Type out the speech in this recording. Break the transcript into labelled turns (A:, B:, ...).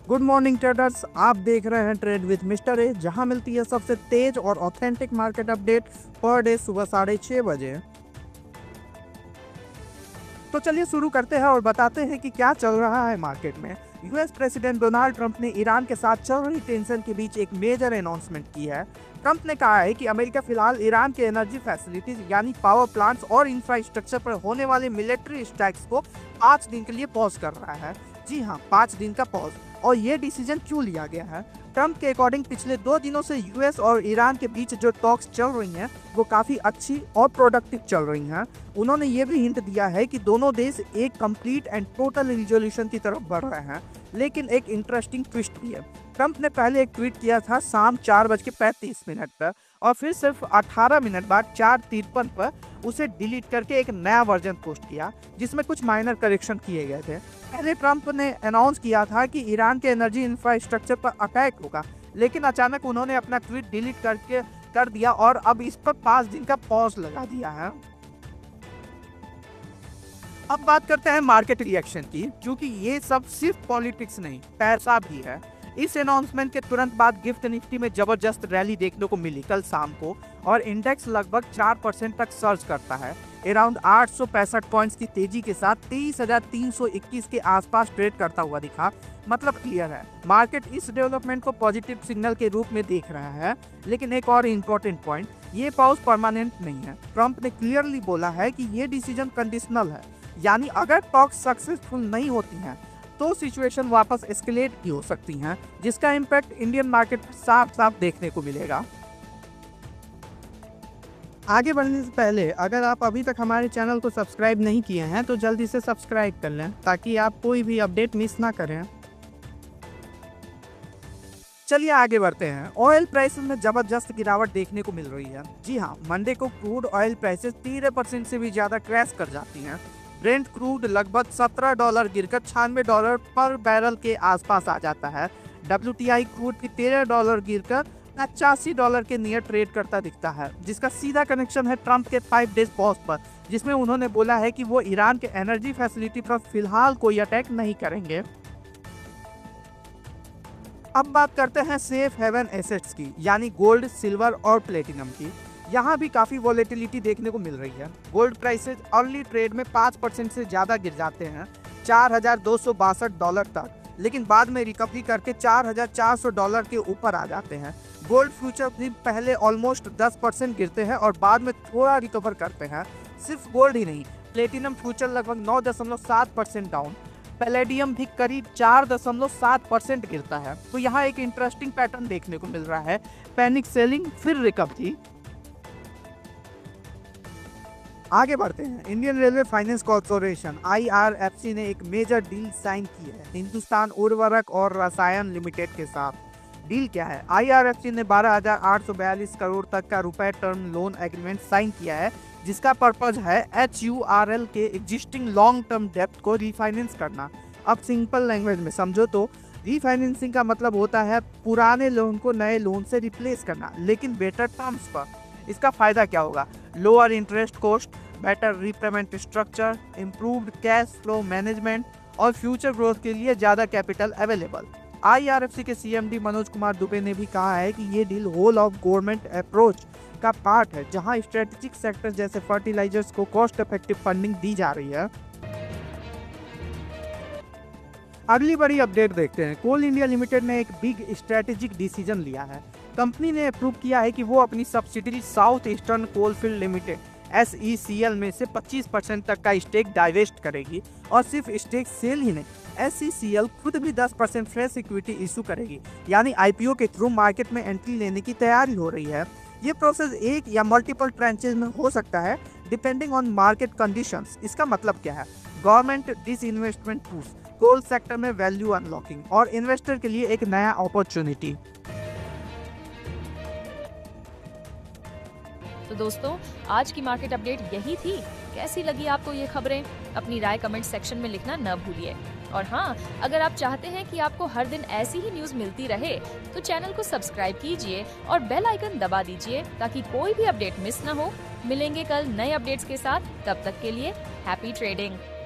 A: Good morning traders, आप देख रहे हैं ट्रेड विद मिस्टर ए, जहां मिलती है सबसे तेज और authentic market update per day सुबह 6:30 बजे। तो चलिए शुरू करते हैं और बताते हैं कि क्या चल रहा है मार्केट में। यूएस प्रेसिडेंट डोनाल्ड ट्रंप ने ईरान के साथ चल रही टेंशन के बीच एक मेजर अनाउंसमेंट की है। ट्रंप ने कहा है कि अमेरिका फिलहाल ईरान के एनर्जी फैसिलिटीज यानी पावर प्लांट्स और इंफ्रास्ट्रक्चर पर होने वाले मिलिट्री स्ट्राइक्स को 5 दिन के लिए पॉज कर रहा है। जी हाँ, 5 दिन का पॉज। और ये डिसीजन क्यों लिया गया है? ट्रंप के अकॉर्डिंग पिछले 2 दिनों से यूएस और ईरान के बीच जो टॉक्स चल रही हैं वो काफ़ी अच्छी और प्रोडक्टिव चल रही हैं। उन्होंने ये भी हिंट दिया है कि दोनों देश एक कंप्लीट एंड टोटल रिजोल्यूशन की तरफ बढ़ रहे हैं। लेकिन एक इंटरेस्टिंग ट्विस्ट भी है। ट्रंप ने पहले एक ट्वीट किया था शाम 4:35 पर और फिर सिर्फ 18 मिनट बाद 4:53 पर उसे डिलीट करके एक नया वर्जन पोस्ट किया जिसमें कुछ माइनर करेक्शन किए गए थे। पहले ट्रंप ने अनाउंस किया था कि ईरान के एनर्जी इंफ्रास्ट्रक्चर पर अटैक होगा, लेकिन अचानक उन्होंने अपना ट्वीट डिलीट कर दिया और अब इस पर 5 दिन का पॉज लगा दिया है। अब बात करते हैं मार्केट रिएक्शन की, क्योंकि ये सब सिर्फ पॉलिटिक्स नहीं, पैसा भी है। इस अनाउंसमेंट के तुरंत बाद गिफ्ट निफ्टी में जबरदस्त रैली देखने को मिली कल शाम को और इंडेक्स लगभग 4% तक सर्ज करता है। अराउंड 865 पॉइंट्स की तेजी के साथ 23,321 के आसपास ट्रेड करता हुआ दिखा। मतलब क्लियर है, मार्केट इस डेवलपमेंट को पॉजिटिव सिग्नल के रूप में देख रहा है। लेकिन एक और इम्पोर्टेंट पॉइंट, ये पॉज परमानेंट नहीं है। ट्रंप ने क्लियरली बोला है कि ये डिसीजन कंडीशनल है, यानी अगर टॉक्स सक्सेसफुल नहीं होती हैं तो सिचुएशन वापस एस्केलेट भी हो सकती हैं, जिसका इम्पैक्ट इंडियन मार्केट पर साफ साफ देखने को मिलेगा। आगे बढ़ने से पहले अगर आप अभी तक हमारे चैनल को सब्सक्राइब नहीं किए हैं तो जल्दी से सब्सक्राइब कर लें ताकि आप कोई भी अपडेट मिस ना करें। चलिए आगे बढ़ते हैं। ऑयल प्राइसेस में जबरदस्त गिरावट देखने को मिल रही है। जी हाँ, मंडे को क्रूड ऑयल प्राइसेस 13% से भी ज्यादा क्रैश कर जाती हैं। ब्रेंट क्रूड लगभग $17 गिरकर $96 पर बैरल के आसपास आ जाता है। WTI क्रूड भी $13 गिरकर $85 के नियर ट्रेड करता दिखता है, जिसका सीधा कनेक्शन है ट्रंप के 5 डेज पॉज पर, जिसमें उन्होंने बोला है कि वो ईरान के एनर्जी फैसिलिटी पर फिलहाल कोई अटैक नहीं करेंगे। अब बात करते हैं सेफ हेवन एसेट्स की, यानी गोल्ड, सिल्वर और प्लेटिनम की। यहाँ भी काफ़ी वॉलेटिलिटी देखने को मिल रही है। गोल्ड प्राइसेज अर्ली ट्रेड में 5% से ज़्यादा गिर जाते हैं $4,262 तक, लेकिन बाद में रिकवरी करके $4,400 के ऊपर आ जाते हैं। गोल्ड फ्यूचर भी पहले ऑलमोस्ट 10% गिरते हैं और बाद में थोड़ा रिकवर करते हैं। सिर्फ गोल्ड ही नहीं, प्लेटिनम फ्यूचर लगभग 9.7% डाउन, पैलेडियम भी करीब 4.7% गिरता है। तो यहाँ एक इंटरेस्टिंग पैटर्न देखने को मिल रहा है, पैनिक सेलिंग फिर रिकवरी। आगे बढ़ते हैं। Indian railway finance corporation IRFC ने एक मेजर डील साइन की है हिंदुस्तान उर्वरक और रसायन लिमिटेड के साथ। डील क्या है? IRFC ने 12,842 करोड़ तक का रुपए टर्म लोन एग्रीमेंट साइन किया है, जिसका पर्पज है HURL के एग्जिस्टिंग लॉन्ग टर्म डेब्ट को रिफाइनेंस करना। अब सिंपल लैंग्वेज में समझो तो रिफाइनेंसिंग का मतलब होता है पुराने लोन को नए लोन से रिप्लेस करना, लेकिन बेटर टर्म्स पर। इसका फायदा क्या होगा? Lower interest cost, better repayment structure, improved cash flow management और फ्यूचर ग्रोथ के लिए ज़्यादा कैपिटल अवेलेबल। IRFC के CMD मनोज कुमार दुबे ने भी कहा है कि ये deal whole of government approach का पार्ट है, जहां स्ट्रेटेजिक सेक्टर जैसे फर्टिलाइजर्स को कॉस्ट इफेक्टिव फंडिंग दी जा रही है। अगली बड़ी अपडेट देखते हैं। कोल इंडिया लिमिटेड ने एक बिग स्ट्रेटेजिक डिसीजन लिया है। कंपनी ने अप्रूव किया है कि वो अपनी subsidiary south eastern coalfield limited SECL में से 25% तक का स्टेक डाइवेस्ट करेगी। और सिर्फ स्टेक सेल ही नहीं, SECL खुद भी 10% फ्रेश इक्विटी इशू करेगी, यानी IPO के थ्रू मार्केट में एंट्री लेने की तैयारी हो रही है। ये प्रोसेस एक या मल्टीपल ट्रांचेज में हो सकता है डिपेंडिंग ऑन मार्केट कंडीशंस। इसका मतलब क्या है? Government disinvestment push, coal sector में वैल्यू अनलॉकिंग और इन्वेस्टर के लिए एक नया अपॉर्चुनिटी।
B: तो दोस्तों, आज की मार्केट अपडेट यही थी। कैसी लगी आपको ये खबरें? अपनी राय कमेंट सेक्शन में लिखना न भूलिए। और हाँ, अगर आप चाहते हैं कि आपको हर दिन ऐसी ही न्यूज मिलती रहे तो चैनल को सब्सक्राइब कीजिए और बेल आइकन दबा दीजिए ताकि कोई भी अपडेट मिस न हो। मिलेंगे कल नए अपडेट्स के साथ, तब तक के लिए हैप्पी ट्रेडिंग।